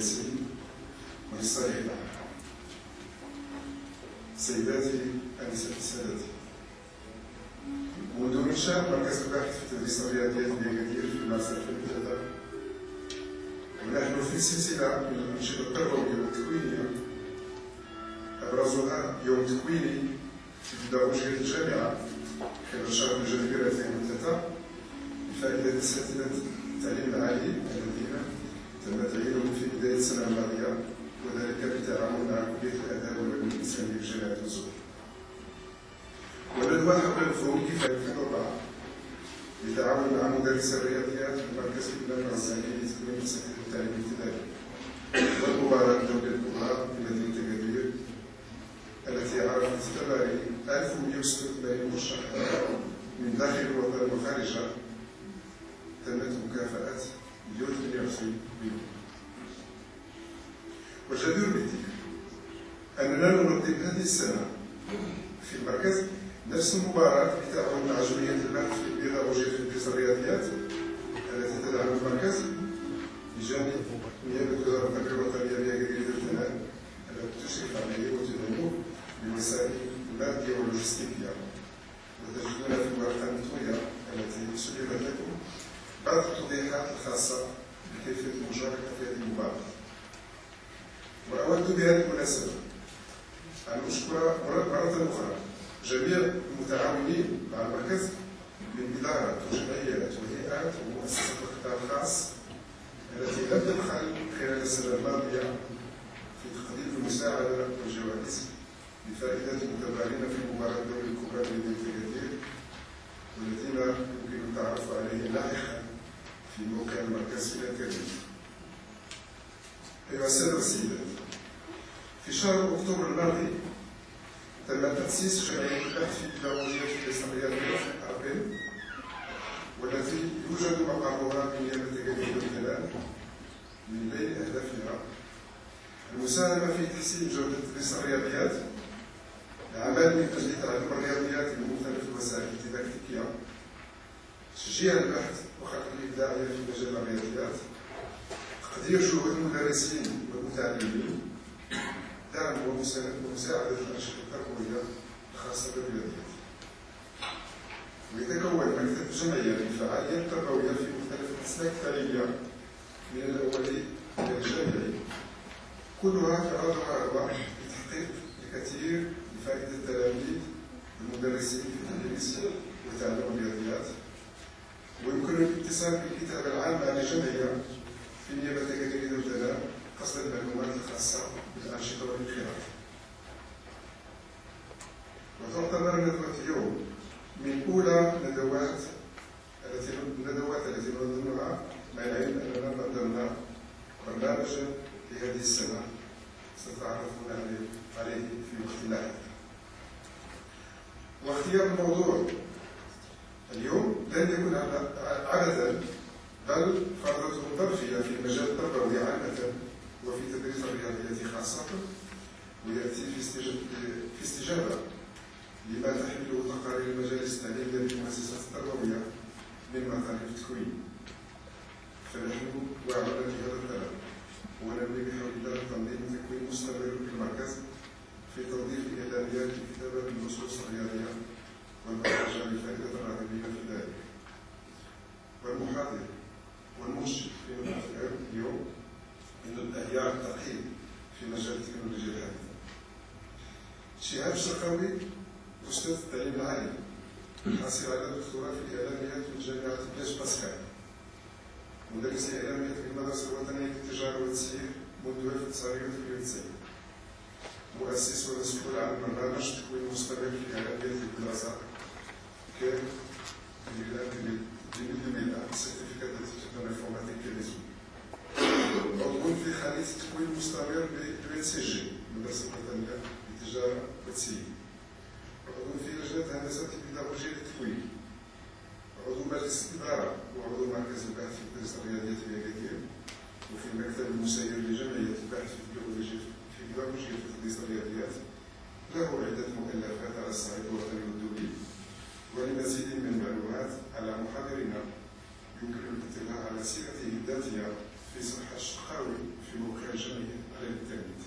المدرسين وللصالح لهم. سيداتي أنساتي سادتي، منذ إنشاء مركز البحث في تدريس الرياضيات بأكادير في مارس 2003 ونحن في سلسلة من الأنشطة التربوية والتكوينية أبرزها يوم تكويني في بيداغوجية الجامعة خلال شهر جانفير 2003 بفائدة أساتذة التعليم العالي الذين تم تعيينهم في بداية السنة الماضية، وذلك بالتعاون مع كلية الآداب والعلوم الإنسانية بجامعة الزهور. والندوة حول الفنون كفاية 2004 بالتعاون مع مدرس الرياضيات في مركز ابن الرزاقي لتكوين مساكن التعليم الابتدائي، والمباراة الدولية الكبرى في مدينة أكادير التي عرفت تباري 1186 مرشحا من داخل الوطن وخارجه، تمت مكافأة 128 مليون. والجدير بالذكر أننا ننظم هذه السنة في المركز نفس المباراة بالتعاون مع جمعية البحث في بيداغوجية تدريس الرياضيات التي تدعم المركز بجانب نيابة وزارة التربية الوطنية بأكادير الثناء التي تشرف عليه وتدعمه بالوسائل المادية واللوجستيكية. وتجدون في الورقة المطوية التي سلمت لكم بعض التوضيحات الخاصة بكيفية المشاركة في هذه المباراة. وأود بهذه المناسبة أن أشكر مرة أخرى جميع المتعاونين مع المركز من إدارات وجمعيات وهيئات ومؤسسات القطاع الخاص التي لم تبخل خلال السنة الماضية في تقديم المساعدة والجوائز بفائدة المتبارين في المباراة الدولية الكبرى لمدينة أكادير، والذين يمكن التعرف عليهم لاحقا في موقع المركز في أكادير. أيها السادة والسيدات، في شهر أكتوبر الماضي تم تأسيس جمعية البحث في بيداغوجية تدريس الرياضيات في أربين، والتي يوجد مقرها بنيابة أكادير الثناء. من بين أهدافها المساهمة في تحسين جودة تدريس الرياضيات، العمل من أجل تعلم الرياضيات بمختلف الوسائل الديداكتيكية، تشجيع البحث وخلق الإبداعية في مجال الرياضيات، تقدير جهود المدرسين والمتعلمين، دعم ومساعدة الأنشطة التربوية الخاصة بالرياضيات. ويتكون مكتب الجمعية من فعاليات تربوية في مختلف الأسلاك التعليمية من الأولي إلى الجامعي، كلها غرضها أرباح لتحقيق الكثير لفائدة التلاميذ والمدرسين في تدريس وتعلم الرياضيات. ويمكن الاتصال بالكتابة العامة للجمعية في نيابة أكادير الثناء قصد المعلومات الخاصة بالأنشطة والانخراط. وتعتبر ندوة اليوم من أولى الندوات التي ننظمها، مع العلم أننا قدمنا برنامجا لهذه السنة ستتعرفون عليه في وقت لاحق. واختيار الموضوع اليوم لن يكون عبثا، بل فرضة ظرفية في المجال التربوي عامة وفي تدريس الرياضيات خاصة، ويأتي في استجابة لما تحمله تقارير المجالس التعليمية للمؤسسات التربوية من مطالب التكوين. فنحن واعون في هذا الطلب، ونبني بحول الله تنظيم تكوين مستمر في المركز في توظيف الإعلانيات لكتابة النصوص الرياضية والبرمجة لفائدة الراغبين في ذلك. والمحاضر والمرشد في ندوة اليوم من الأهيار الترحيب في مجال التكنولوجيا الحديثة. شهاب الشرقاوي أستاذ التعليم العالي، حاصل على دكتوراه في الإعلاميات من جامعة بلاش باسكال، مدرس إعلاميات في المدرسة الوطنية للتجارة والتسيير منذ 1992، مؤسس ومسؤول عن برنامج تكوين مستمر في إعلاميات الدراسة كان سيرتيفيكات ديتيتور انفورماتيك ريزو. عضو في خلية تكوين مستمر ب UNCG المدرسة الوطنية للتجارة والتسيير. عضو في لجنة هندسة البيداغوجية للتكوين. عضو مجلس الإدارة وعضو مركز البحث في تدريس الرياضيات في أكادير، وفي المكتب المسير لجمعية البحث في بيداغوجية تدريس الرياضيات. له عدة مؤلفات على الصعيد الوطني والدولي. ولمزيد من المعلومات على محاضرنا يمكن الاطلاع على سيرته الذاتية في صفحة الشرقاوي في موقع الجمعية على الإنترنت.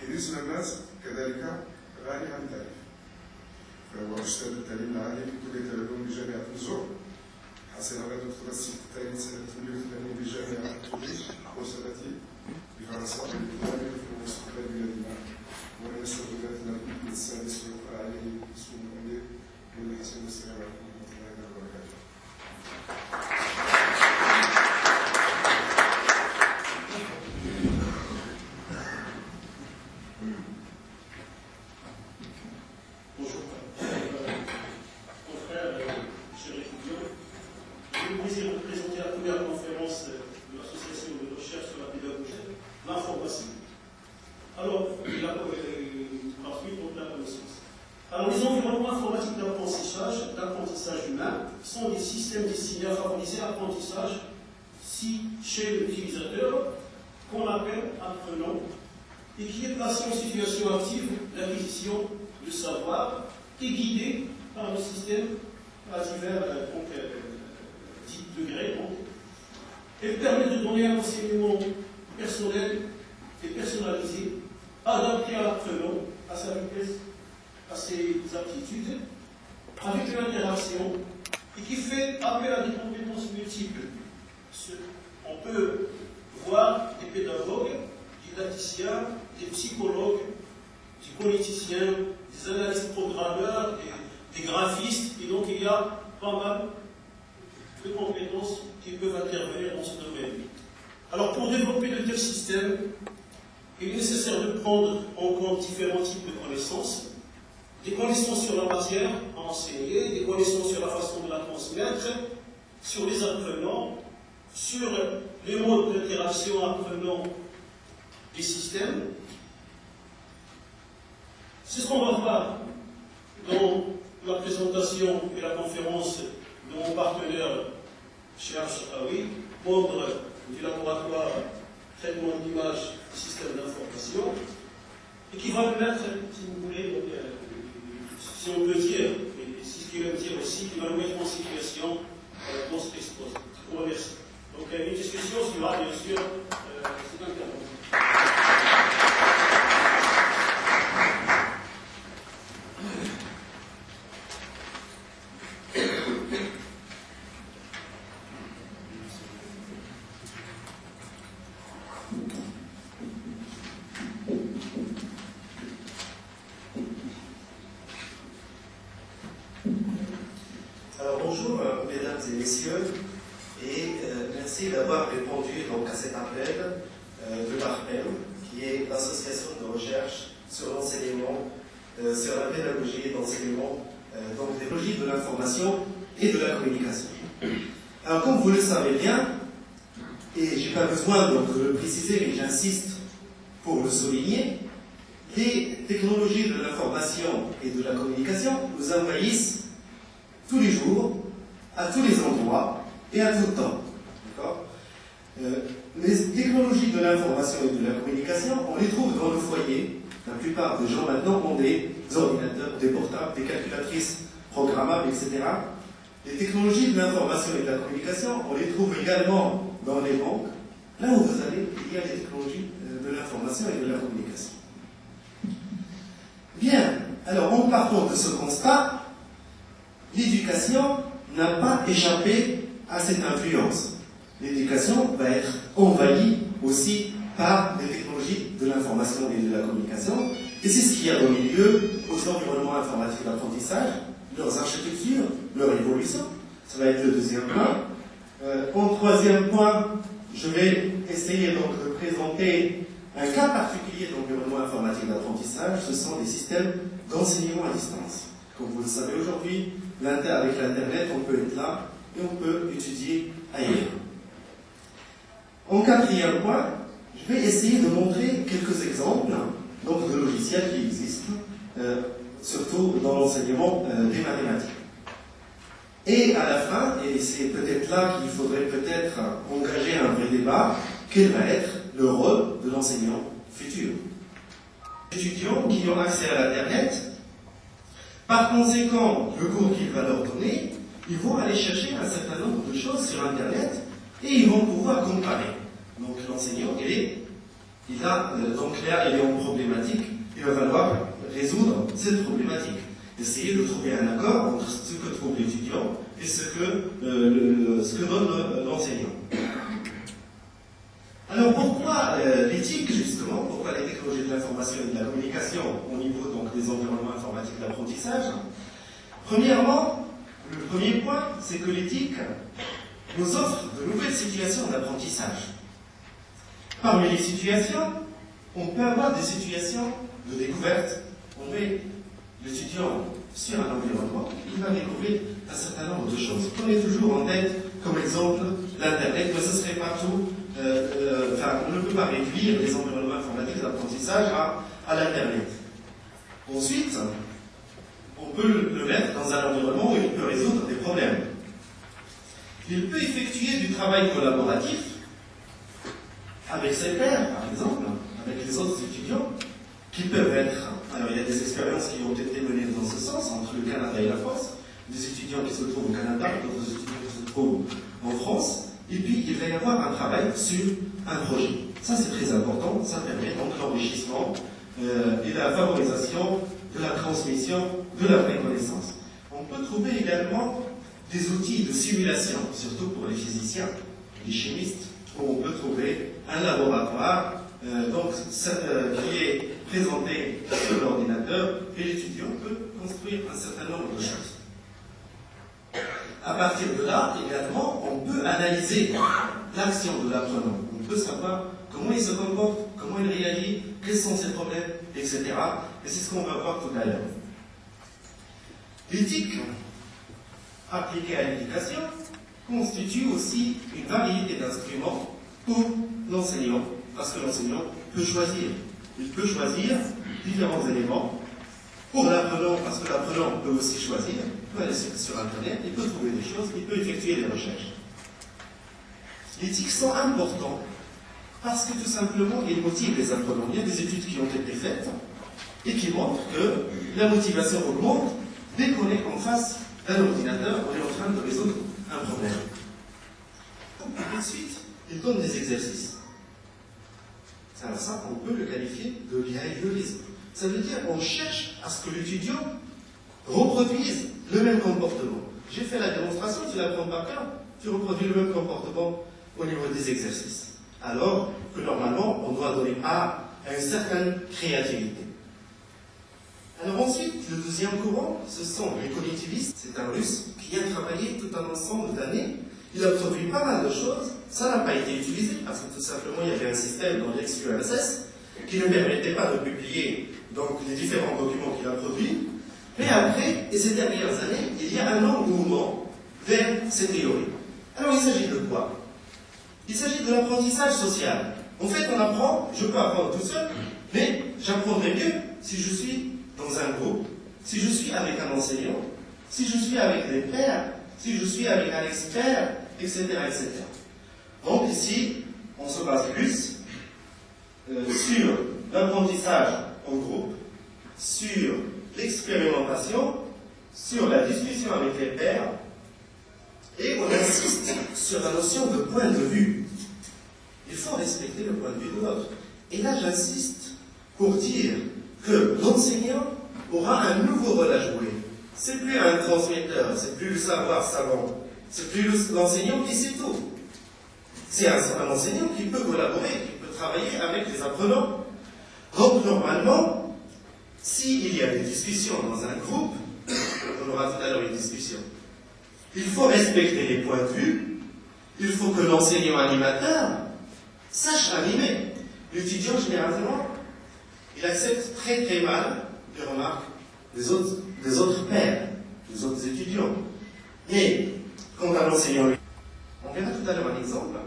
يدرسنا الناس كذلك غني عن التعريف، فهو أستاذ التعليم العالي بكلية العلوم بجامعة الزهر، حصل على دكتوراه الثاني سنة 88 بجامعة تونس وسنتي بفرنسا بالدبلوم في مستقبل بلادنا، ونسأل بلادنا السادس والرابع عليه اسم المؤلف من الحسن والسلام عليكم ورحمة الله وبركاته. Alors, les environnements informatiques d'apprentissage humain sont des systèmes destinés à favoriser l'apprentissage chez l'utilisateur, qu'on appelle apprenant, et qui est placé en situation active d'acquisition de savoir et guidé par le système à divers degrés. Elle permet de donner un enseignement personnel et personnalisé, adapté à l'apprenant, à sa vitesse, à ses aptitudes, avec une interaction et qui fait appel à des compétences multiples. On peut voir des pédagogues, des didacticiens, des psychologues, des politiciens, des analystes programmeurs, des graphistes, et donc il y a pas mal de compétences qui peuvent intervenir dans ce domaine. Alors pour développer de tels systèmes, il est nécessaire de prendre en compte différents types de connaissances. Des connaissances sur la matière à enseigner, des connaissances sur la façon de la transmettre, sur les apprenants, sur les modes d'interaction apprenant des systèmes. C'est ce qu'on va voir dans la présentation et la conférence de mon partenaire Cheikh Chakaoui, membre du laboratoire traitement d'image du système d'information, et qui va nous mettre, si vous voulez, si on peut dire, et c'est ce qu'il veut dire aussi, qui va nous mettre en situation dans cet exposé. Je vous remercie. Donc une discussion suivra bien sûr cette intervention. Alors bonjour mesdames et messieurs, et merci d'avoir répondu donc, à cet appel de l'ARPEM, qui est l'association de recherche sur l'enseignement, sur la pédagogie d'enseignement, donc des logiques de l'information et de la communication. Alors comme vous le savez bien, et je n'ai pas besoin donc, de le préciser, mais j'insiste pour le souligner, les technologies de l'information et de la communication nous envahissent tous les jours, à tous les endroits et à tout temps. Les technologies de l'information et de la communication, on les trouve dans le foyer. La plupart des gens maintenant ont des ordinateurs, des portables, des calculatrices programmables, etc. Les technologies de l'information et de la communication, on les trouve également dans les banques. Là où vous allez, il y a les technologies de l'information et de la communication. Bien, alors en partant de ce constat, l'éducation n'a pas échappé à cette influence. L'éducation va être envahie aussi par les technologies de l'information et de la communication. Et c'est ce qui a donné lieu aux environnements informatiques d'apprentissage, leurs architectures, leur évolution. Ça va être le deuxième point. En troisième point, je vais essayer donc de présenter un cas particulier d'environnement informatique d'apprentissage. Ce sont des systèmes d'enseignement à distance. Comme vous le savez aujourd'hui, avec l'Internet, on peut être là et on peut étudier ailleurs. En quatrième point, je vais essayer de montrer quelques exemples donc, de logiciels qui existent, surtout dans l'enseignement des mathématiques. Et à la fin, et c'est peut-être là qu'il faudrait peut-être engager un vrai débat, quel va être le rôle de l'enseignant futur? Les étudiants qui ont accès à l'Internet, par conséquent, le cours qu'il va leur donner, ils vont aller chercher un certain nombre de choses sur Internet et ils vont pouvoir comparer. Donc l'enseignant, il est en problématique, il va falloir résoudre cette problématique. Essayer de trouver un accord entre ce que trouve l'étudiant et ce que donne l'enseignant. Alors pourquoi l'éthique, justement, pourquoi les technologies de l'information et de la communication au niveau donc, des environnements informatiques d'apprentissage? Premièrement, le premier point, c'est que l'éthique nous offre de nouvelles situations d'apprentissage. Parmi les situations, on peut avoir des situations de découverte. On met l'étudiant sur un environnement, il va découvrir un certain nombre de choses. Prenez toujours en tête comme exemple l'Internet, mais ce serait partout. On ne peut pas réduire les environnements informatiques d'apprentissage à l'Internet. Ensuite, on peut le mettre dans un environnement où il peut résoudre des problèmes. Il peut effectuer du travail collaboratif avec ses pairs, par exemple, avec les autres étudiants, qui peuvent être... Alors, il y a des expériences qui ont été menées dans ce sens, entre le Canada et la France, des étudiants qui se trouvent au Canada, d'autres étudiants qui se trouvent en France, et puis il va y avoir un travail sur un projet. Ça, c'est très important, ça permet donc l'enrichissement et la favorisation de la transmission de la vraie connaissance. On peut trouver également des outils de simulation, surtout pour les physiciens, les chimistes, où on peut trouver un laboratoire qui est présenté sur l'ordinateur et l'étudiant peut construire un certain nombre de choses. À partir de là, également, on peut analyser l'action de l'apprenant. On peut savoir comment il se comporte, comment il réagit, quels sont ses problèmes, etc. Et c'est ce qu'on va voir tout à l'heure. L'éthique appliquée à l'éducation constitue aussi une variété d'instruments pour l'enseignant, parce que l'enseignant peut choisir. Il peut choisir différents éléments pour l'apprenant, parce que l'apprenant peut aussi choisir, il peut aller sur Internet, il peut trouver des choses, il peut effectuer des recherches. L'éthique sont importants parce que tout simplement, ils motivent les apprenants. Il y a des études qui ont été faites et qui montrent que la motivation augmente dès qu'on est en face d'un ordinateur, on est en train de résoudre un problème. Ensuite, ils donnent des exercices. Alors ça, on peut le qualifier de behaviorisme. Ça veut dire qu'on cherche à ce que l'étudiant reproduise le même comportement. J'ai fait la démonstration, tu l'apprends par cœur, tu reproduis le même comportement au niveau des exercices. Alors que normalement, on doit donner part à une certaine créativité. Alors ensuite, le deuxième courant, ce sont les cognitivistes. C'est un russe qui a travaillé tout un ensemble d'années. Il a produit pas mal de choses. Ça n'a pas été utilisé parce que tout simplement, il y avait un système dans l'ex-URSS qui ne permettait pas de publier donc, les différents documents qu'il a produits. Mais après, et ces dernières années, il y a un engouement vers ces théories. Alors il s'agit de quoi? Il s'agit de l'apprentissage social. En fait, on apprend, je peux apprendre tout seul, mais j'apprendrai mieux si je suis dans un groupe, si je suis avec un enseignant, si je suis avec des pairs, si je suis avec un expert, etc. etc. Donc ici, on se base plus sur l'apprentissage en groupe, sur l'expérimentation, sur la discussion avec les pairs, et on insiste sur la notion de point de vue. Il faut respecter le point de vue de l'autre. Et là, j'insiste pour dire que l'enseignant aura un nouveau rôle à jouer. C'est plus un transmetteur, c'est plus le savoir savant, c'est plus l'enseignant qui sait tout. C'est un enseignant qui peut collaborer, qui peut travailler avec les apprenants. Donc, normalement, s'il y a des discussions dans un groupe, on aura tout à l'heure une discussion, il faut respecter les points de vue, il faut que l'enseignant animateur sache animer. L'étudiant, généralement, il accepte très très mal les remarques des autres pairs, des autres étudiants. Mais, quant à l'enseignant, on verra tout à l'heure un exemple,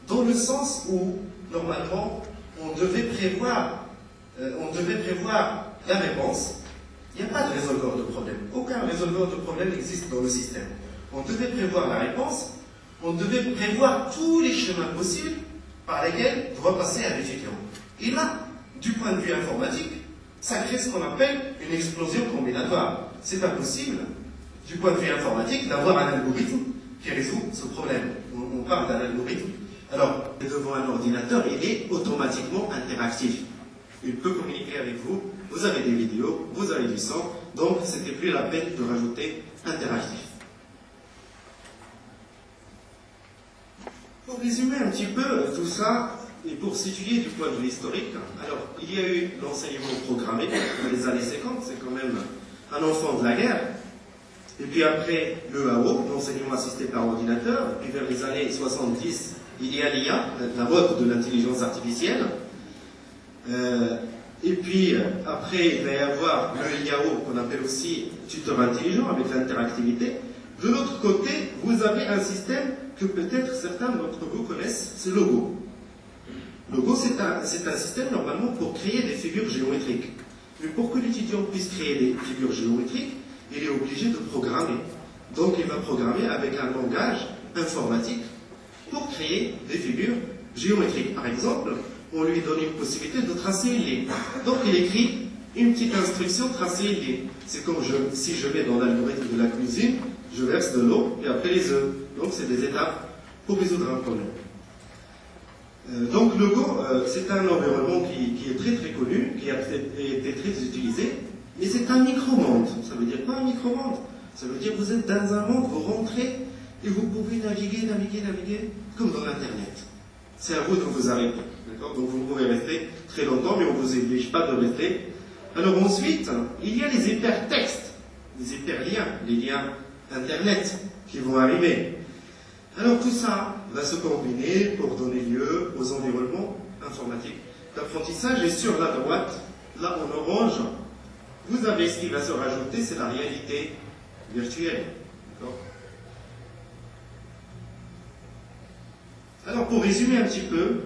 dans le sens où, normalement, on devait prévoir la réponse. Il n'y a pas de résolveur de problème. Aucun résolveur de problème n'existe dans le système. On devait prévoir la réponse, on devait prévoir tous les chemins possibles par lesquels doit passer un étudiant. Et là, du point de vue informatique, ça crée ce qu'on appelle une explosion combinatoire. C'est impossible, du point de vue informatique, d'avoir un algorithme qui résout ce problème. On parle d'un algorithme Alors, devant un ordinateur, il est automatiquement interactif. Il peut communiquer avec vous, vous avez des vidéos, vous avez du son, donc c'était plus la peine de rajouter interactif. Pour résumer un petit peu tout ça, et pour situer du point de vue historique, alors il y a eu l'enseignement programmé dans les années 50, c'est quand même un enfant de la guerre. Et puis après, le AO, l'enseignement assisté par ordinateur. Et puis vers les années 70, il y a l'IA, la mode de l'intelligence artificielle. Et puis après, il va y avoir le IAO, qu'on appelle aussi tuteur intelligent, avec l'interactivité. De l'autre côté, vous avez un système que peut-être certains d'entre vous connaissent, c'est Logo. Logo, c'est un système normalement pour créer des figures géométriques. Mais pour que l'étudiant puisse créer des figures géométriques, il est obligé de programmer. Donc il va programmer avec un langage informatique pour créer des figures géométriques. Par exemple, on lui donne une possibilité de tracer une ligne. Donc il écrit une petite instruction, tracer une ligne. C'est comme si je mets dans l'algorithme de la cuisine, je verse de l'eau et après les œufs. Donc c'est des étapes pour résoudre un problème. Donc Logo, c'est un environnement qui est très très connu, qui a été très utilisé, mais c'est un micro-monde. Ça veut dire pas un micro-monde, ça veut dire que vous êtes dans un monde, vous rentrez et vous pouvez naviguer comme dans l'Internet. C'est à vous de vous arrêter. D'accord ? Donc vous pouvez rester très longtemps, mais on ne vous oblige pas de rester. Alors ensuite, il y a les hypertextes, les hyperliens, les liens Internet qui vont arriver. Alors tout ça va se combiner pour donner lieu aux environnements informatiques d'apprentissage. Et sur la droite, là en orange, vous avez ce qui va se rajouter, c'est la réalité virtuelle. D'accord ? Alors pour résumer un petit peu,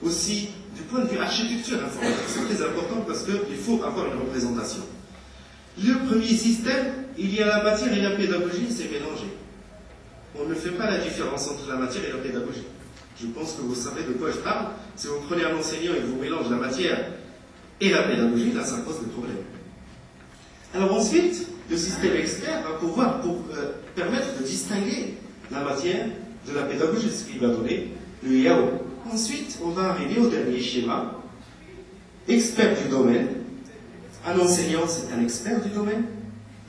aussi du point de vue architecture informatique, c'est très important parce qu'il faut avoir une représentation. Le premier système, il y a la matière et la pédagogie, c'est mélangé. On ne fait pas la différence entre la matière et la pédagogie. Je pense que vous savez de quoi je parle. Si vous prenez un enseignant et que vous mélangez la matière et la pédagogie, là ça pose des problèmes. Alors ensuite, le système expert va pouvoir permettre de distinguer la matière de la pédagogie, ce qui va donner le IAO. Ensuite, on va arriver au dernier schéma. Expert du domaine. Un enseignant, c'est un expert du domaine.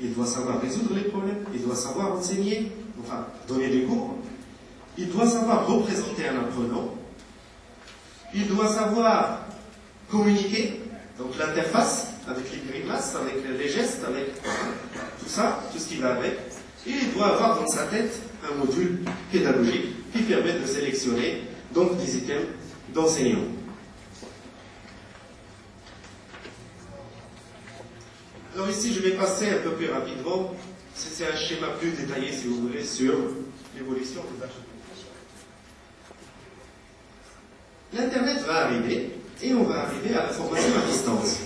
Il doit savoir résoudre les problèmes, il doit savoir enseigner, enfin, donner des cours. Il doit savoir représenter un apprenant. Il doit savoir communiquer, donc l'interface, avec les grimaces, avec les gestes, avec tout ça, tout ce qui va avec. Et il doit avoir dans sa tête un module pédagogique qui permet de sélectionner donc des items d'enseignants. Alors ici, je vais passer un peu plus rapidement. C'est un schéma plus détaillé, si vous voulez, sur l'évolution des architectures. L'Internet va arriver, et on va arriver à la formation à distance.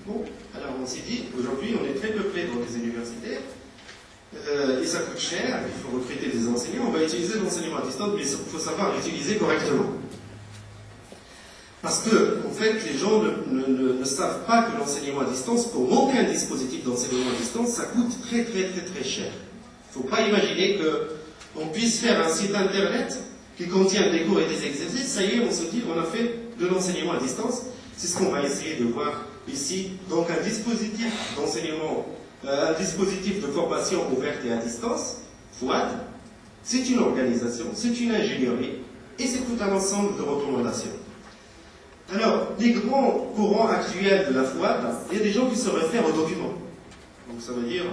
Bon, alors on s'est dit, aujourd'hui, on est très peuplé dans les universités, et ça coûte cher, il faut recruter des enseignants, on va utiliser l'enseignement à distance, mais il faut savoir l'utiliser correctement. Parce que, en fait, les gens ne savent pas que l'enseignement à distance, pour monter un dispositif d'enseignement à distance, ça coûte très cher. Il ne faut pas imaginer qu'on puisse faire un site internet qui contient des cours et des exercices, ça y est, on se dit qu'on a fait de l'enseignement à distance. C'est ce qu'on va essayer de voir ici. Donc un dispositif d'enseignement, un dispositif de formation ouverte et à distance, FOAD, c'est une organisation, c'est une ingénierie, et c'est tout un ensemble de recommandations. Alors, les grands courants actuels de la FOAD, il y a des gens qui se réfèrent aux documents. Donc ça veut dire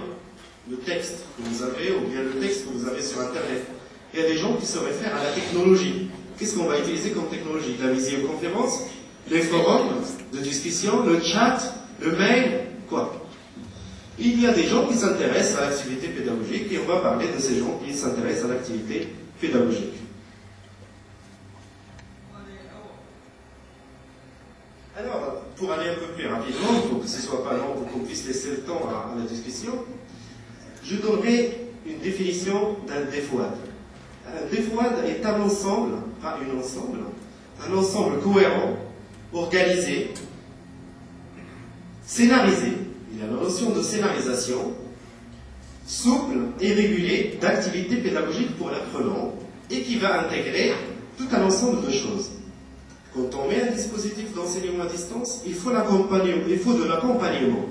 le texte que vous avez, ou bien le texte que vous avez sur Internet. Il y a des gens qui se réfèrent à la technologie. Qu'est-ce qu'on va utiliser comme technologie? La visioconférence, les forums de discussion, le chat, le mail, quoi? Il y a des gens qui s'intéressent à l'activité pédagogique, et on va parler de ces gens qui s'intéressent à l'activité pédagogique. Alors, pour aller un peu plus rapidement, pour que ce ne soit pas long, pour qu'on puisse laisser le temps à la discussion, je donnerai une définition d'un DFOAD. Un DFOAD est un ensemble, pas un ensemble cohérent, organisé, scénarisé. Il y a la notion de scénarisation, souple et régulée d'activités pédagogiques pour l'apprenant, et qui va intégrer tout un ensemble de choses. Quand on met un dispositif d'enseignement à distance, il faut de l'accompagnement.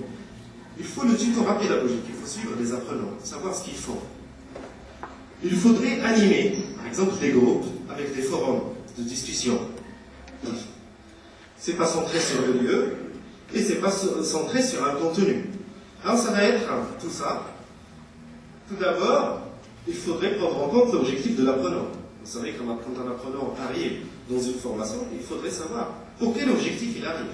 Il faut le tutorat pédagogique, il faut suivre les apprenants, savoir ce qu'ils font. Il faudrait animer, par exemple, des groupes avec des forums de discussion. C'est pas centré sur le lieu et c'est pas centré sur un contenu. Alors ça va être tout ça. Tout d'abord, il faudrait prendre en compte l'objectif de l'apprenant. Vous savez, quand un apprenant arrive dans une formation, il faudrait savoir pour quel objectif il arrive.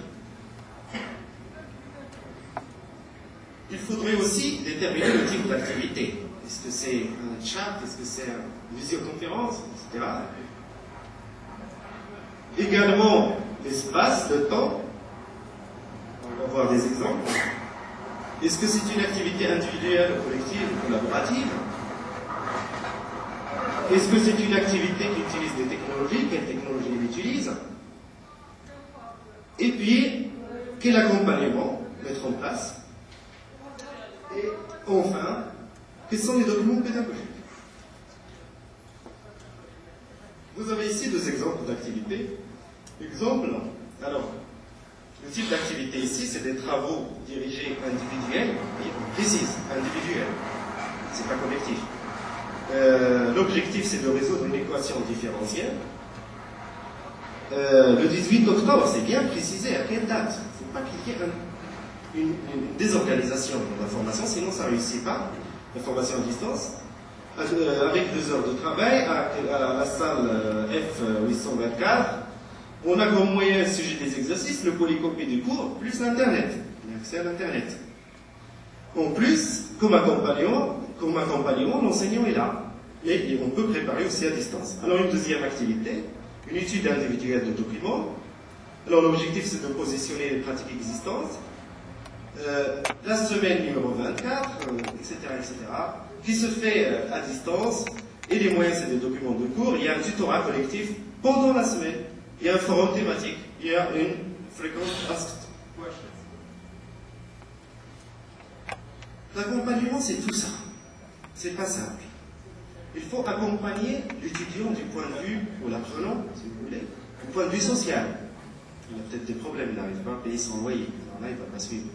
Il faudrait aussi déterminer le type d'activité. Est-ce que c'est un chat, est-ce que c'est une visioconférence, etc. Également, l'espace, le temps. On va voir des exemples. Est-ce que c'est une activité individuelle, collective ou collaborative? Est-ce que c'est une activité qui utilise des technologies? Quelles technologies il utilise? Et puis, quel accompagnement mettre en place? Et enfin, quels sont les documents pédagogiques? Vous avez ici deux exemples d'activités. Exemple, alors, le type d'activité ici, c'est des travaux dirigés individuels, on précise, individuels, c'est pas collectif. L'objectif, c'est de résoudre une équation différentielle. Le 18 octobre, c'est bien précisé à quelle date. Il ne faut pas qu'il y ait une désorganisation de la formation, sinon ça ne réussit pas, la formation à distance. Avec 2 heures de travail, à la salle F824, on a comme moyen sujet des exercices, le polycopie du cours, plus l'Internet, l'accès à l'Internet. En plus, comme accompagnant, l'enseignant est là. Et on peut préparer aussi à distance. Alors une deuxième activité, une étude individuelle de documents. Alors l'objectif, c'est de positionner les pratiques existantes. La semaine numéro 24, etc., qui se fait à distance. Et les moyens, c'est des documents de cours. Il y a un tutorat collectif pendant la semaine. Il y a un forum thématique. Il y a une fréquence asked questions. L'accompagnement, c'est tout ça. C'est pas simple. Il faut accompagner l'étudiant du point de vue, ou l'apprenant, si vous voulez, du point de vue social. Il a peut-être des problèmes, il n'arrive pas à payer son loyer. Alors là, il ne va pas suivre.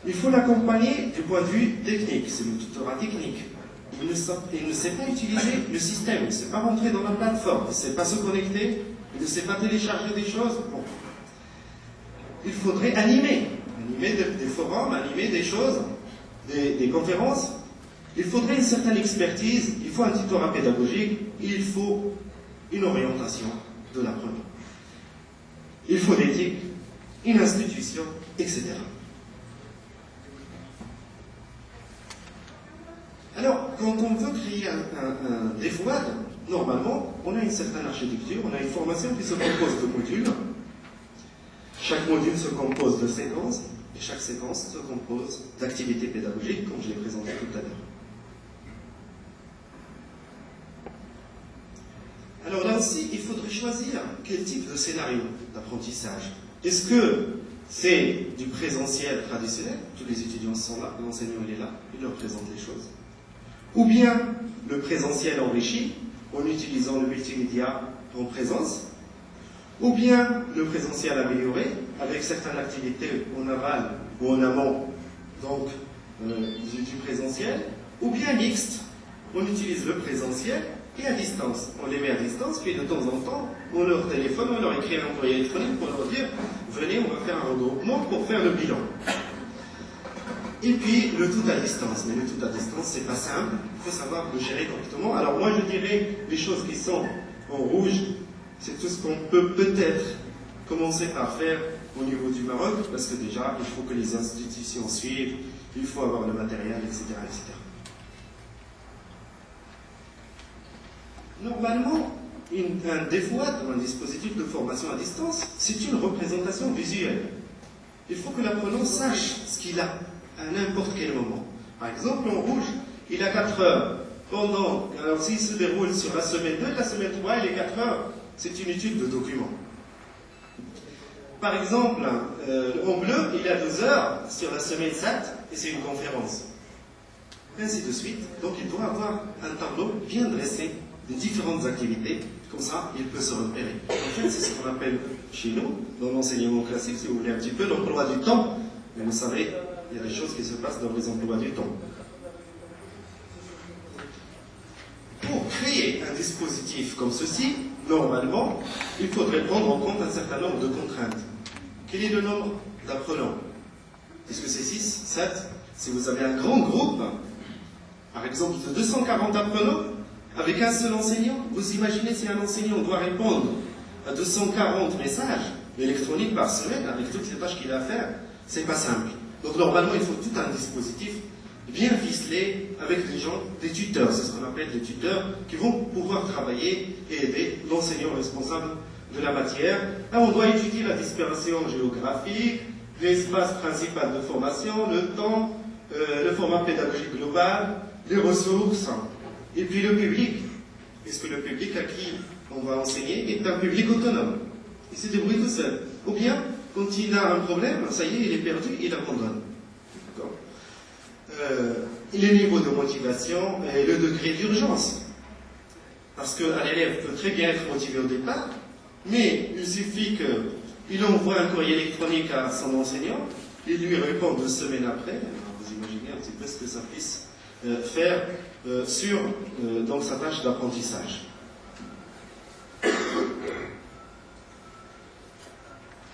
Il faut l'accompagner du point de vue technique, c'est le tutorat technique. Il ne sait pas utiliser le système, il ne sait pas rentrer dans la plateforme, il ne sait pas se connecter, il ne sait pas télécharger des choses. Bon. Il faudrait animer des forums, animer des choses, des conférences. Il faudrait une certaine expertise, il faut un tutorat pédagogique, il faut une orientation de l'apprenant. Il faut l'éthique, une institution, etc. Alors, quand on veut créer un DFOAD, normalement, on a une certaine architecture, on a une formation qui se compose de modules. Chaque module se compose de séquences, et chaque séquence se compose d'activités pédagogiques, comme je l'ai présenté tout à l'heure. Alors là aussi, il faudrait choisir quel type de scénario d'apprentissage. Est-ce que c'est du présentiel traditionnel, tous les étudiants sont là, l'enseignant est là, il leur présente les choses. Ou bien le présentiel enrichi, en utilisant le multimédia en présence. Ou bien le présentiel amélioré, avec certaines activités en aval ou en amont, donc du présentiel. Ou bien mixte, on utilise le présentiel et à distance. On les met à distance, puis de temps en temps, on leur téléphone, on leur écrit un courrier électronique pour leur dire « Venez, on va faire un regroupement pour faire le bilan ». Et puis, le tout à distance. Mais le tout à distance, c'est pas simple. Il faut savoir le gérer correctement. Alors moi, je dirais, les choses qui sont en rouge, c'est tout ce qu'on peut peut-être commencer par faire au niveau du Maroc, parce que déjà, il faut que les institutions suivent, il faut avoir le matériel, etc., etc. Normalement, un DFOAD, un dispositif de formation à distance, c'est une représentation visuelle. Il faut que l'apprenant sache ce qu'il a à n'importe quel moment. Par exemple, en rouge, il a 4 heures. Alors s'il se déroule sur la semaine 2, la semaine 3, il est 4 heures. C'est une étude de document. Par exemple, en bleu, il a 2 heures sur la semaine 7, et c'est une conférence. Ainsi de suite. Donc il doit avoir un tableau bien dressé des différentes activités Comme ça, il peut se repérer. En fait, c'est ce qu'on appelle chez nous, dans l'enseignement classique, si vous voulez un petit peu, l'emploi du temps. Mais vous savez, il y a des choses qui se passent dans les emplois du temps. Pour créer un dispositif comme ceci, normalement, il faudrait prendre en compte un certain nombre de contraintes. Quel est le nombre d'apprenants? Est-ce que c'est 6, 7? Si vous avez un grand groupe, par exemple de 240 apprenants, avec un seul enseignant, vous imaginez si un enseignant doit répondre à 240 messages électroniques par semaine, avec toutes les tâches qu'il a à faire, c'est pas simple. Donc normalement, il faut tout un dispositif bien ficelé avec des gens, des tuteurs, c'est ce qu'on appelle des tuteurs, qui vont pouvoir travailler et aider l'enseignant responsable de la matière. Là, on doit étudier la dispersion géographique, l'espace principal de formation, le temps, le format pédagogique global, les ressources, et puis le public. Est-ce que le public à qui on va enseigner est un public autonome? Il se débrouille tout seul. Ou bien, quand il a un problème, ça y est, il est perdu, il abandonne. Les niveaux de motivation et le degré d'urgence. Parce qu'un élève peut très bien être motivé au départ, mais il suffit qu'il envoie un courrier électronique à son enseignant, il lui répond 2 semaines après. Alors vous imaginez un petit peu ce que ça puisse faire sur donc sa tâche d'apprentissage.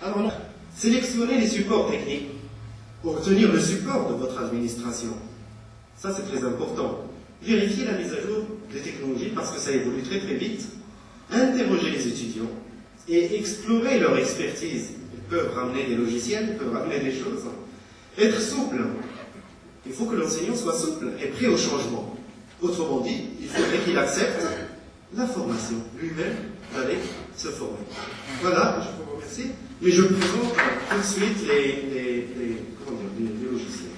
Alors, sélectionnez les supports techniques pour obtenir le support de votre administration. Ça, c'est très important. Vérifiez la mise à jour des technologies parce que ça évolue très très vite. Interrogez les étudiants et explorez leur expertise. Ils peuvent ramener des logiciels, ils peuvent ramener des choses. Être souple. Il faut que l'enseignant soit souple et prêt au changement. Autrement dit, il faudrait qu'il accepte la formation lui-même d'aller se former. Voilà, je vous remercie. Mais je présente tout de suite les logiciels.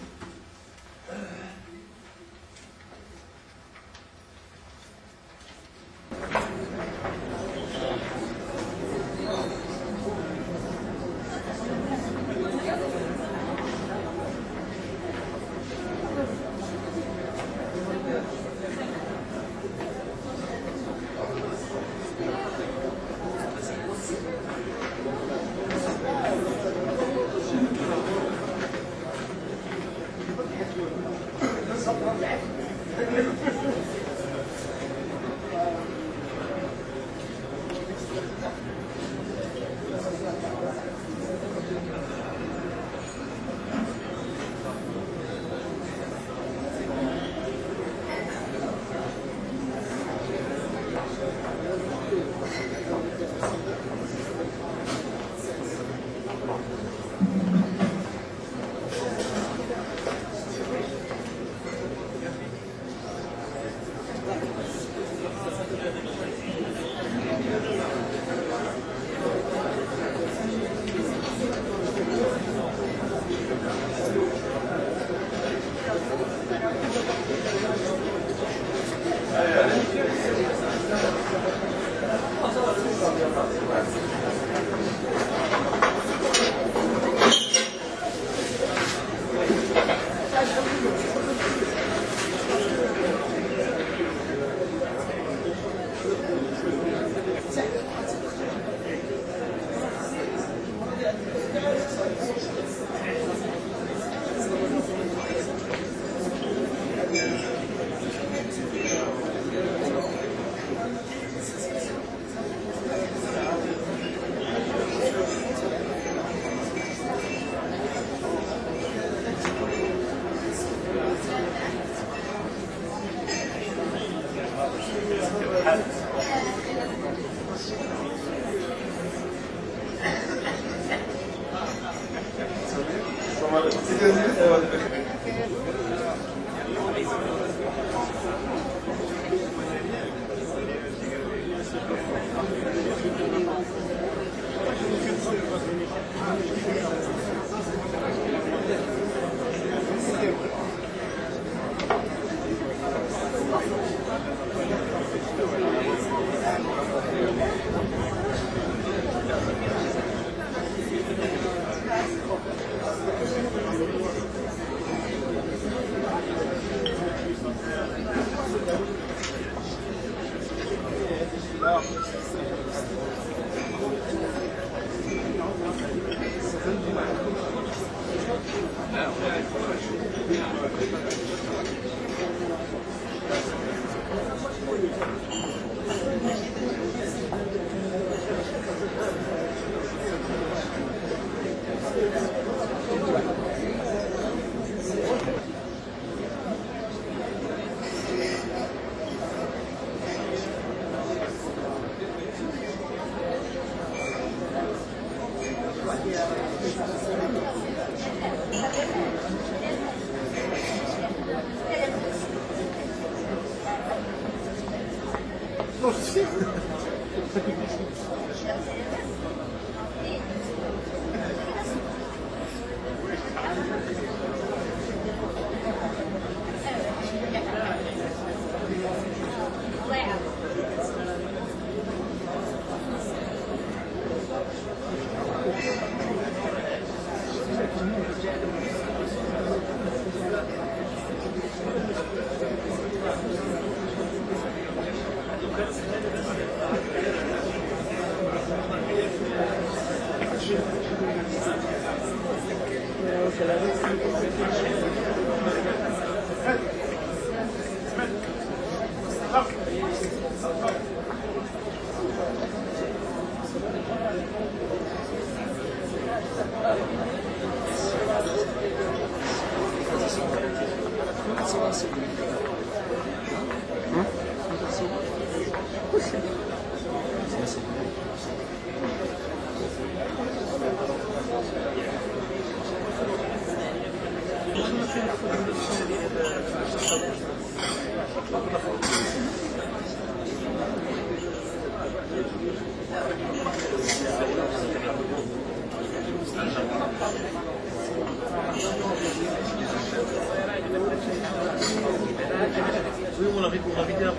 Oui, on l'a vidé avant. On l'a vidé avant.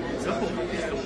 C'est pour une question.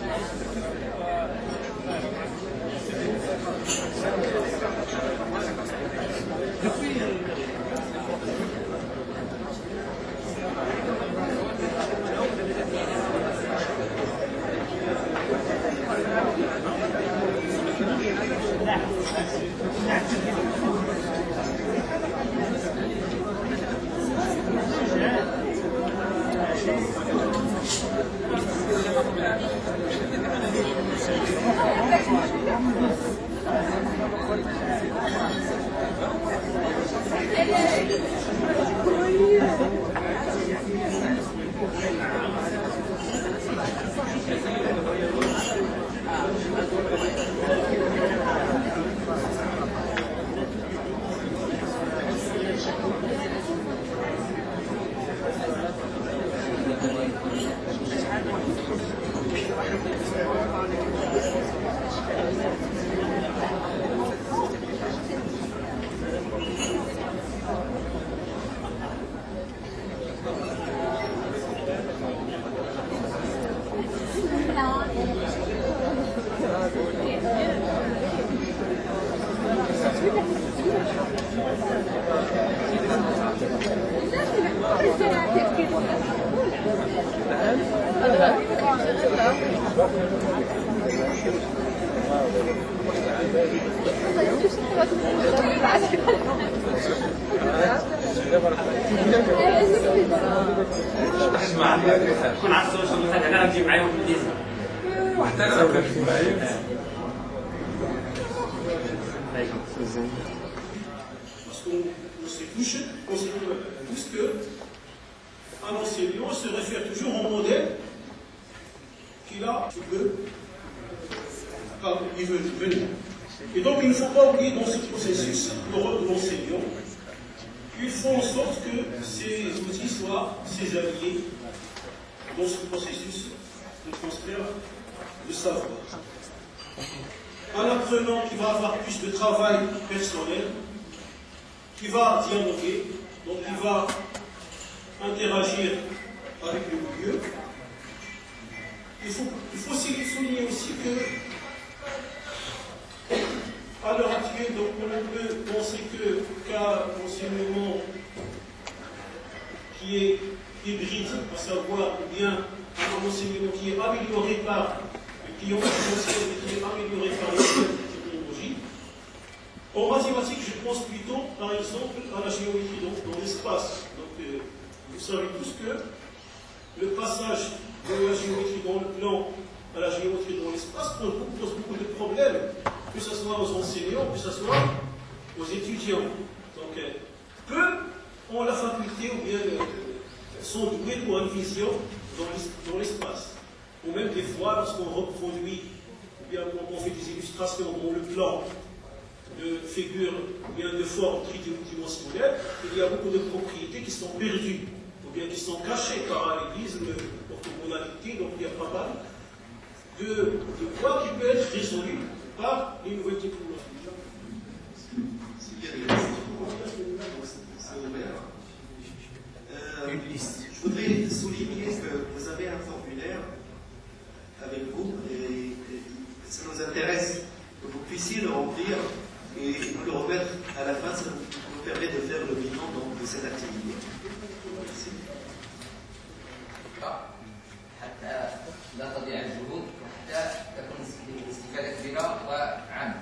كون على السوشيال ميديا انا نجيب معايا واحد الديزل وحتى انا كنت معايا Parce qu'on sait tous que un enseignant se réfère toujours au modèle qu'il a, il veut venir. Et donc il ne faut pas oublier dans ce processus le rôle de l'enseignant. Il faut en sorte que ces outils soient ses alliés dans ce processus de transfert de savoir. Un apprenant qui va avoir plus de travail personnel, qui va dialoguer, donc qui va interagir avec le milieu. Il faut souligner aussi que, à l'heure actuelle, donc on peut penser qu'un enseignement qui est hybride, à savoir bien un enseignement qui est amélioré par qui ont potentiel et qui est amélioré par les technologies. En mathématiques, je pense plutôt, par exemple, à la géométrie dans l'espace. Donc, vous savez tous que le passage de la géométrie dans le plan à la géométrie dans l'espace pose beaucoup de problèmes, que ce soit aux enseignants, que ce soit aux étudiants. Donc, peu ont la faculté ou bien sont doués pour une vision dans l'espace. Ou même des fois, lorsqu'on reproduit, ou bien quand on fait des illustrations dans le plan de figures, ou bien de formes tridimensionnelles, il y a beaucoup de propriétés qui sont perdues, ou bien qui sont cachées par l'Église, l'orthogonalité, donc il y a pas mal de points qui peuvent être résolus par les nouvelles technologies. S'il y a des questions, c'est ouvert. Je voudrais souligner que vous avez un formulaire avec vous et ça nous intéresse que vous puissiez le remplir et nous le remettre à la fin. Ça nous permet de faire le bilan donc, de cette activité. Merci. حتى لا تضيع الجهود وحتى تكون الاستفاده كبيره وعامه.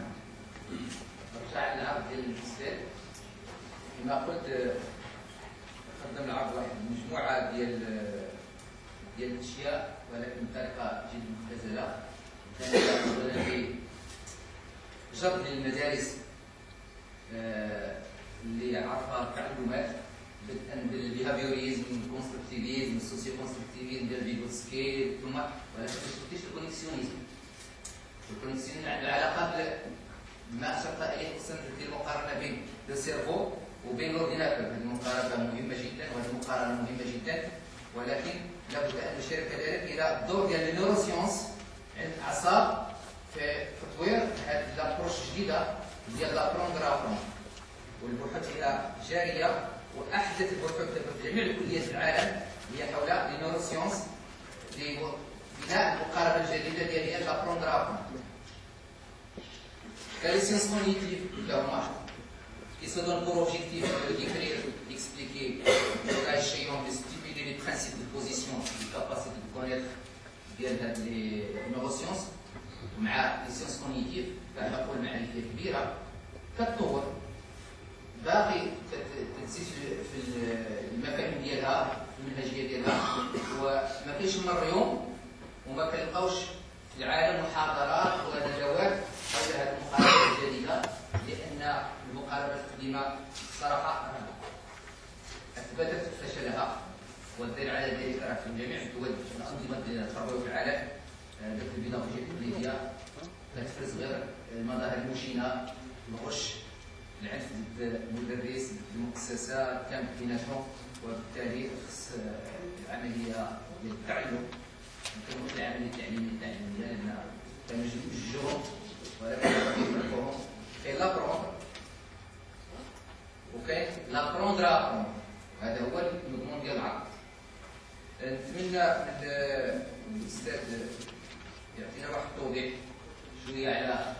نرجع للعرض ديال الاستاذ. كما قلت قدم العرض واحد مجموعه ديال الاشياء ولكن بطريقه جد مختزله. كان جرد للمدارس اللي عرفها تعلمات بدءا بالبيهافيوريزم، الكونستركتيفيزم، السوسيو كونستركتيفيزم ديال فيغوتسكي ثم ولكن ما شفتيش الكونيكسيونيزم. الكونيكسيونيزم عندها علاقه بما اشرت اليه حسن في المقارنه بين لو سيرفو وبين الاورديناتور. هذه المقارنه مهمه جدا وهذه المقارنه مهمه جدا، ولكن لابد ان نشير كذلك الى الدور ديال النيوروسيونس عند الاعصاب في تطوير هذه لابروش جديده ديال لابروندر ابروند. والبحوث هي جاريه واحدث البحوث في جميع الكليات في العالم هي حول النيوروسيونس لبناء المقاربه الجديده ديال لابروندر ابروند. Les sciences cognitives, qui se donnent pour objectif de décrire, d'expliquer, le cas échéant, de stipuler les principes de position, les capacités de connaître les neurosciences, مع les sciences cognitives, فهي مقول معرفيه كبيره كتطور باقي تنسيج في المفاهيم ديالها، في المنهجيه ديالها، وما كاينش مر يوم وما كنلقاوش في العالم محاضرات وندوات حول هذه المقاربه الجديده، لان المقاربه القديمه صراحه اثبتت فشلها والدليل على ذلك راه في جميع الدول الانظمه التربويه في العالم. درت البيداغوجيا التقليديه كتفرز غير المظاهر المشينه، الغش، العنف ضد المدرس، ضد المؤسسه، كان بيناتهم، وبالتالي خص العمليه ديال التعلم كنقول العمليه التعليميه لان كنجوجوهم ولكن كنعرفوهم. كاين لابروندر وكاين لابروندر ابروند، هذا هو المضمون ديال العرض. نتمنى من الاستاذ يعطينا واحد التوضيح شويه على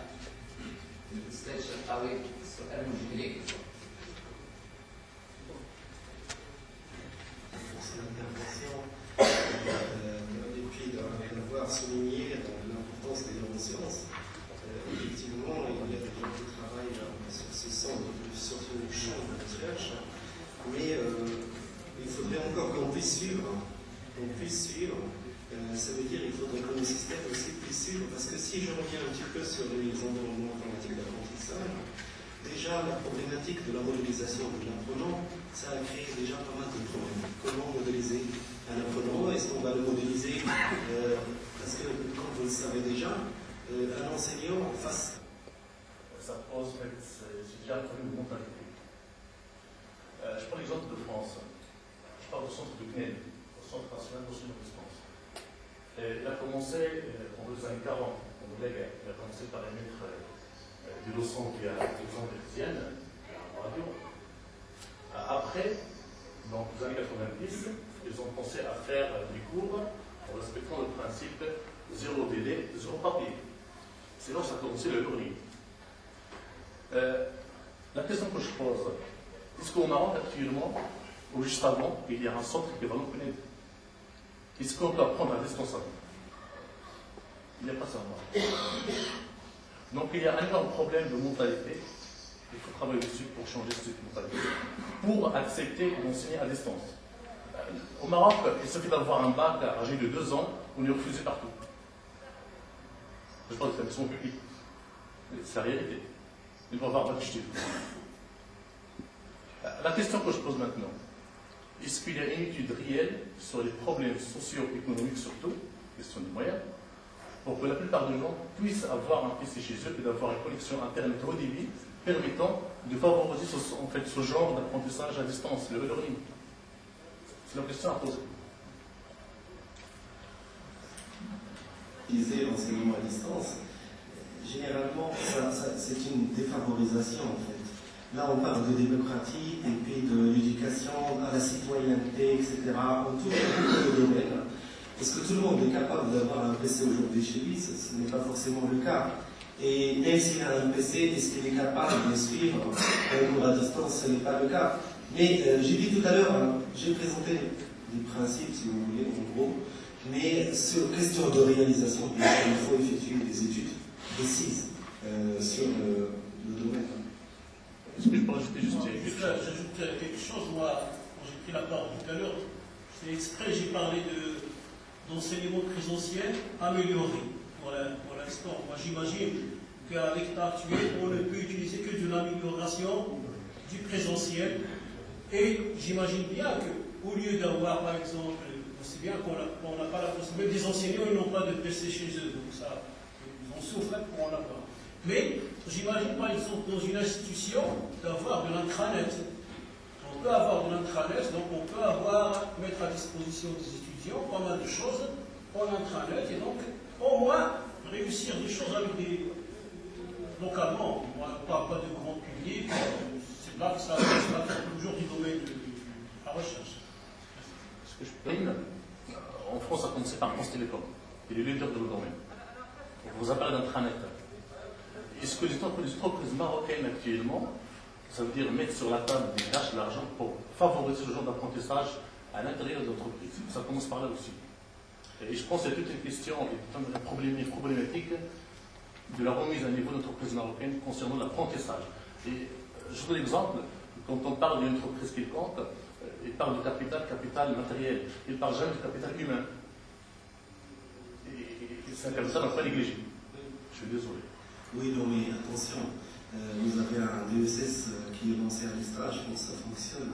الاستاذ الشرقاوي السؤال الموجه لك. Depuis d'avoir souligné l'importance des neurosciences, effectivement, il y a déjà du travail sur ce centre, sur ce champ de recherche, mais il faudrait encore qu'on puisse suivre. Ça veut dire qu'il faudrait que nos systèmes aussi puissent suivre, parce que si je reviens un petit peu sur les environnements informatiques d'apprentissage, déjà la problématique de la modélisation de l'apprenant, ça a créé déjà pas mal de problèmes. Comment modéliser un apprenant? Est-ce qu'on va le modéliser parce que, comme vous le savez déjà, un enseignant face... Ça pose, c'est déjà un problème de mentalité. Je prends l'exemple de France. Je parle du centre de CNED, au Centre national de résistance. Il a commencé en 2040, en collègue, il a commencé par émettre des leçons via des ondes hertziennes, en radio. Après, dans les années 90, ils ont pensé à faire des cours en respectant le principe zéro délai, zéro papier. Sinon, ça a commencé le learning. La question que je pose, est-ce qu'au Maroc actuellement, ou juste avant, il y a un centre qui va nous connaître? Est-ce qu'on peut apprendre à distance? Il n'y a pas ça. Donc il y a un énorme problème de mentalité. Il faut travailler dessus pour changer cette mentalité, pour accepter d'enseigner à distance. Au Maroc, il suffit d'avoir un bac âgé de 2 ans, on est refusé partout. Je parle de l'établissement public. C'est la réalité. Il faut avoir un bac. La question que je pose maintenant, est-ce qu'il y a une étude réelle sur les problèmes socio-économiques surtout, question des moyens, pour que la plupart des gens puissent avoir un PC chez eux et d'avoir une connexion Internet haut débit permettant de favoriser ce genre d'apprentissage à distance, le e-learning? C'est la question à poser. Utiliser l'enseignement à distance, généralement, c'est une défavorisation en fait. Là, on parle de démocratie et puis de l'éducation à la citoyenneté, etc. On touche à beaucoup de domaines. Est-ce que tout le monde est capable d'avoir un PC aujourd'hui chez lui? Ce n'est pas forcément le cas. Et même s'il a un PC, est-ce qu'il est capable de suivre un cours à distance? Ce n'est pas le cas. Mais j'ai dit tout à l'heure, j'ai présenté des principes, si vous voulez, en gros. Mais sur question de réalisation, il faut effectuer des études précises sur le domaine. Est-ce que je peux rajouter juste J'ajoute quelque chose. Moi, quand j'ai pris la parole tout à l'heure, c'est exprès, j'ai parlé d'enseignement présentiel amélioré pour l'instant. Moi, j'imagine qu'à l'état actuel, on ne peut utiliser que de l'amélioration du présentiel. Et j'imagine bien qu'au lieu d'avoir, par exemple, c'est bien qu'on n'a pas la possibilité, des enseignants, ils n'ont pas de PC chez eux, donc ça, ils en souffrent pour en avoir. Mais j'imagine par exemple dans une institution d'avoir de l'intranet. On peut avoir de l'intranet, donc on peut mettre à disposition des étudiants pas mal de choses en intranet et donc au moins réussir des choses avec localement. On ne parle pas de grand public, c'est là que ça fait toujours du domaine de la recherche. Ce que je prime, en France, ça a commencé par France Télécom. Il est leader de le domaine. On vous a parlé d'intranet. Est-ce que les entreprises marocaines actuellement, ça veut dire mettre sur la table des cash, de l'argent pour favoriser ce genre d'apprentissage à l'intérieur de l'entreprise? Ça commence par là aussi. Et je pense qu'il y a toute une question, une problématique de la remise à niveau de l'entreprise marocaine concernant l'apprentissage. Et je vous donne l'exemple, quand on parle d'une entreprise quelconque, il parle de capital matériel, il ne parle jamais de capital humain. Et c'est un capital à ne pas négliger. Je suis désolé. Oui, non, mais attention, vous avez un DESS qui est lancé à distance, je pense que ça fonctionne,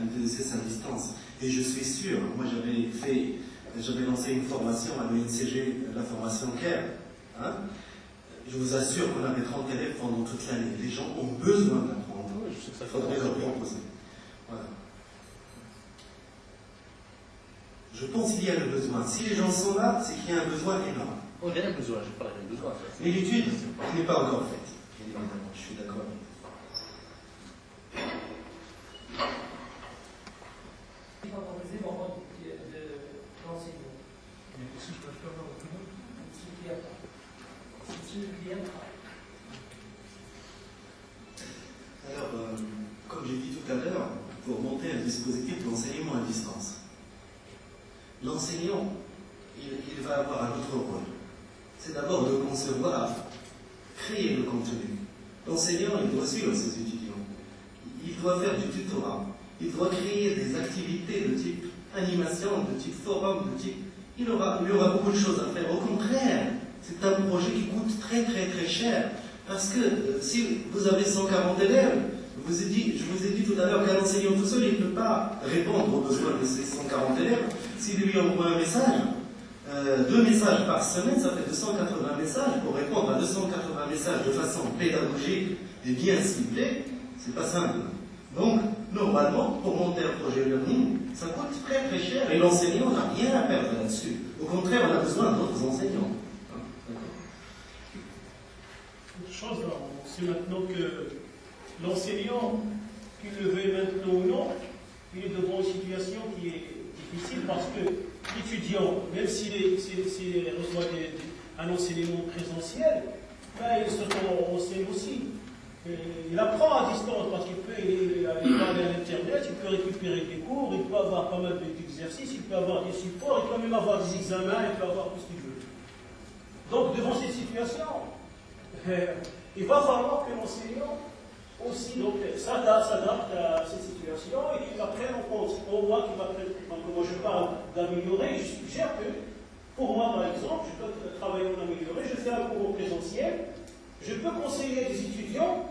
un DESS à distance. Et je suis sûr, moi j'avais lancé une formation à l'UNCG, la formation CARE. Hein. Je vous assure qu'on avait 30 élèves pendant toute l'année. Les gens ont besoin d'apprendre. Oui, je sais que ça faudrait leur proposer. Voilà. Je pense qu'il y a le besoin. Si les gens sont là, c'est qu'il y a un besoin énorme. On a un besoin, je parle d'un besoin. Mais l'étude n'est pas encore faite. Évidemment, je suis d'accord. Favoriser le rôle de l'enseignant. Mais si je peux faire un opinion, Alors, comme j'ai dit tout à l'heure, pour monter un dispositif d'enseignement à distance, l'enseignant, il va avoir un autre rôle. C'est d'abord de concevoir, créer le contenu. L'enseignant, il doit suivre ses étudiants. Il doit faire du tutorat. Il doit créer des activités de type animation, de type forum, de type... Il y aura beaucoup de choses à faire. Au contraire, c'est un projet qui coûte très très très cher. Parce que si vous avez 140 élèves, je vous ai dit tout à l'heure qu'un enseignant tout seul, il ne peut pas répondre aux besoins de ces 140 élèves. S'il lui envoie un message, 2 messages par semaine, ça fait 280 messages. Pour répondre à 280 messages de façon pédagogique et bien ciblée, c'est pas simple. Donc, normalement, pour monter un projet learning, ça coûte très très cher et l'enseignant n'a rien à perdre là-dessus. Au contraire, on a besoin d'autres enseignants. Autre chose, on sait maintenant que l'enseignant, qu'il le veuille maintenant ou non, il est devant une situation qui est difficile parce que l'étudiant, même s'il reçoit un enseignement présentiel, ben, il se renseigne aussi. Il apprend à distance parce qu'il peut aller à l'internet, il peut récupérer des cours, il peut avoir pas mal d'exercices, il peut avoir des supports, il peut même avoir des examens, il peut avoir tout ce qu'il veut. Donc devant cette situation, il va falloir que l'enseignant aussi s'adapte à cette situation et qu'il la prenne en compte. Pour moi, quand je parle d'améliorer, je suggère que, pour moi par exemple, je peux travailler en amélioré, je fais un cours en présentiel, je peux conseiller des étudiants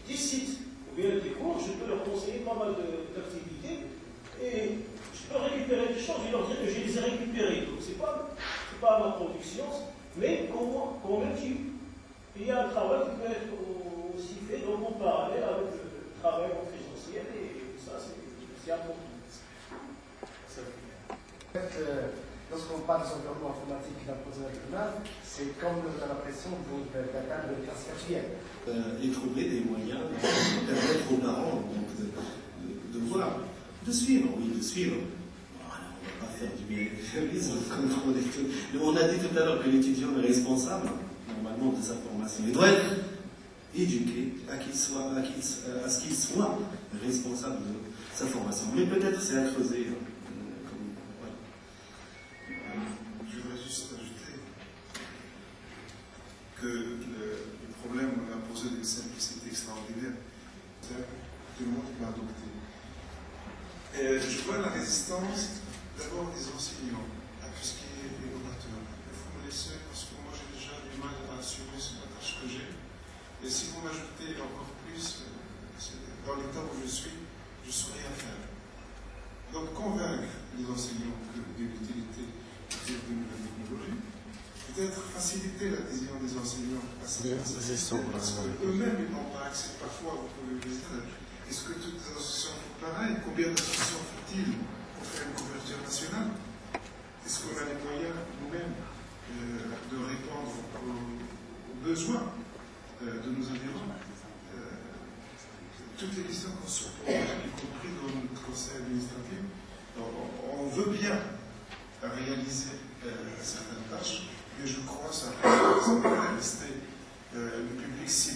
des sites ou bien des cours, je peux leur conseiller pas mal d'activités Et je peux récupérer des choses, je leur dis que je les ai récupérées. Donc c'est pas ma production, mais comment même il y a un travail qui peut être aussi fait donc en parallèle avec le travail en présentiel, et ça c'est important. En fait, lorsqu'on parle de l'environnement informatique d'un procédure humain, c'est comme on a l'impression d'atteindre une classe quatrième. Et trouver des moyens pour permettre aux parents donc, de voir, de suivre, oui, de suivre. Voilà, on ne va pas faire du bienfairisme, contrôler tout. On a dit tout à l'heure que l'étudiant est responsable, normalement, de sa formation. Il doit être éduqué à ce qu'il soit responsable de sa formation. Mais peut-être c'est à creuser. Je voudrais juste ajouter que le problème qu'on a posé d'une simplicité extraordinaire, tout le monde l'a adopté. Et je vois la résistance d'abord des enseignants à tout ce qui est innovateur. Il faut me laisser parce que moi j'ai déjà du mal à assumer cette tâche que j'ai. Et si vous m'ajoutez encore plus, dans l'état où je suis, je saurais à faire. Donc convaincre les enseignants de l'utilité de nouvelles technologies, peut-être faciliter l'adhésion des enseignants à ces parce qu'eux-mêmes ils n'ont pas accès parfois au visiter. Est-ce que toutes les associations font pareil? Combien d'associations faut-il pour faire une couverture nationale? Est-ce qu'on a les moyens nous-mêmes de répondre aux besoins de nos environs? Toutes les questions qu'on se pose, y compris dans notre conseil administratif, on veut bien réaliser certaines tâches, mais je crois que ça va rester le public cible.